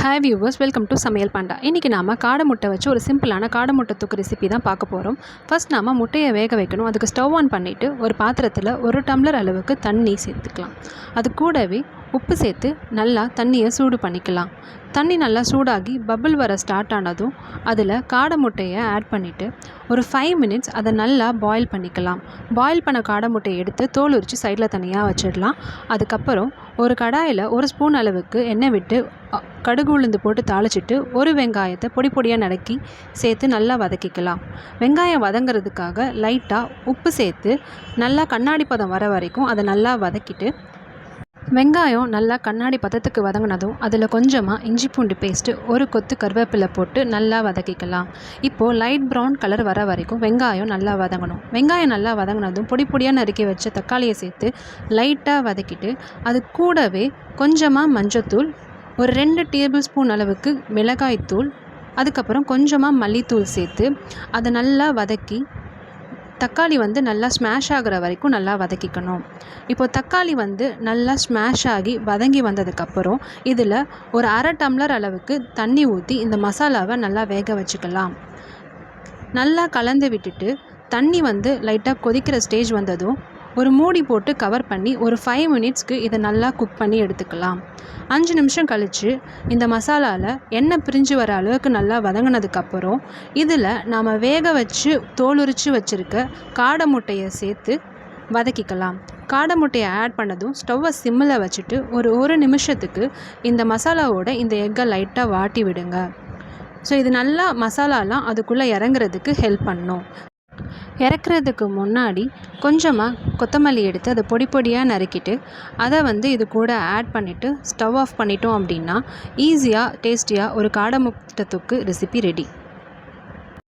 Hi viewers, welcome to சமையல் பாண்டா. இன்றைக்கி நாம் காடை முட்டை வச்சு ஒரு சிம்பிளான காடை முட்டை தொக்கு ரெசிபி தான் பார்க்க போகிறோம். ஃபர்ஸ்ட் நாம் முட்டையை வேக வைக்கணும். அதுக்கு ஸ்டவ் ஆன் பண்ணிவிட்டு ஒரு பாத்திரத்தில் 1 டம்ளர் அளவுக்கு தண்ணி சேர்த்துக்கலாம். அது கூடவே உப்பு சேர்த்து நல்லா தண்ணியை சூடு பண்ணிக்கலாம். தண்ணி நல்லா சூடாகி பபிள் வர ஸ்டார்ட் ஆனதும் அதில் காடை முட்டையை ஆட் பண்ணிவிட்டு ஒரு 5 மினிட்ஸ் அதை நல்லா பாயில் பண்ணிக்கலாம். பாயில் பண்ண காடை முட்டையை எடுத்து தோல் உரித்து சைடில் தனியாக வச்சிடலாம். அதுக்கப்புறம் ஒரு கடாயில் 1 ஸ்பூன் அளவுக்கு எண்ணெய் விட்டு கடுகு உளுந்து போட்டு தாளிச்சிட்டு ஒரு வெங்காயத்தை பொடி பொடியாக நறுக்கி சேர்த்து நல்லா வதக்கிக்கலாம். வெங்காயம் வதங்கிறதுக்காக லைட்டாக உப்பு சேர்த்து நல்லா கண்ணாடி பதம் வர வரைக்கும் அதை நல்லா வதக்கிட்டு, வெங்காயம் நல்லா கண்ணாடி பதத்துக்கு வதங்கினதும் அதில் கொஞ்சமாக இஞ்சி பூண்டு பேஸ்ட்டு, ஒரு கொத்து கருவேப்பிலை போட்டு நல்லா வதக்கிக்கலாம். இப்போது லைட் ப்ரௌன் கலர் வர வரைக்கும் வெங்காயம் நல்லா வதங்கணும். வெங்காயம் நல்லா வதங்கினதும் பொடி பொடியாக நறுக்கி வச்ச தக்காளியை சேர்த்து லைட்டாக வதக்கிட்டு, அது கூடவே கொஞ்சமாக மஞ்சத்தூள், ஒரு 2 டேபிள் ஸ்பூன் அளவுக்கு மிளகாய்த்தூள், அதுக்கப்புறம் கொஞ்சமாக மல்லித்தூள் சேர்த்து அதை நல்லா வதக்கி, தக்காளி நல்லா ஸ்மாஷ் ஆகிற வரைக்கும் நல்லா வதக்கிக்கணும். இப்போது தக்காளி நல்லா ஸ்மாஷ் ஆகி வதங்கி வந்ததுக்கப்புறம் இதில் ஒரு 1/2 டம்ளர் அளவுக்கு தண்ணி ஊற்றி இந்த மசாலாவை நல்லா வேக வச்சுக்கலாம். நல்லா கலந்து விட்டுட்டு தண்ணி லைட்டாக கொதிக்கிற ஸ்டேஜ் வந்ததும் ஒரு மூடி போட்டு கவர் பண்ணி ஒரு 5 மினிட்ஸ்க்கு இதை நல்லா குக் பண்ணி எடுத்துக்கலாம். 5 நிமிஷம் கழித்து இந்த மசாலாவில் எண்ணெய் பிரிஞ்சு வர அளவுக்கு நல்லா வதங்கினதுக்கப்புறம் இதில் நாம் வேக வச்சு தோல் உரித்து வச்சுருக்க காடை முட்டையை சேர்த்து வதக்கிக்கலாம். காடை முட்டையை ஆட் பண்ணதும் ஸ்டவ்வை சிம்மில் வச்சுட்டு ஒரு 1 நிமிஷத்துக்கு இந்த மசாலாவோட இந்த எக்கை லைட்டாக வாட்டி விடுங்க. ஸோ இது நல்லா மசாலாலாம் அதுக்குள்ளே இறங்குறதுக்கு ஹெல்ப் பண்ணும். இறக்குறதுக்கு முன்னாடி கொஞ்சமாக கொத்தமல்லி எடுத்து அதை பொடி பொடியாக நறுக்கிட்டு அதை இது கூட ஆட் பண்ணிவிட்டு ஸ்டவ் ஆஃப் பண்ணிட்டோம் அப்படின்னா ஈஸியாக டேஸ்டியாக ஒரு காடை முட்டை தொக்கு ரெசிபி ரெடி.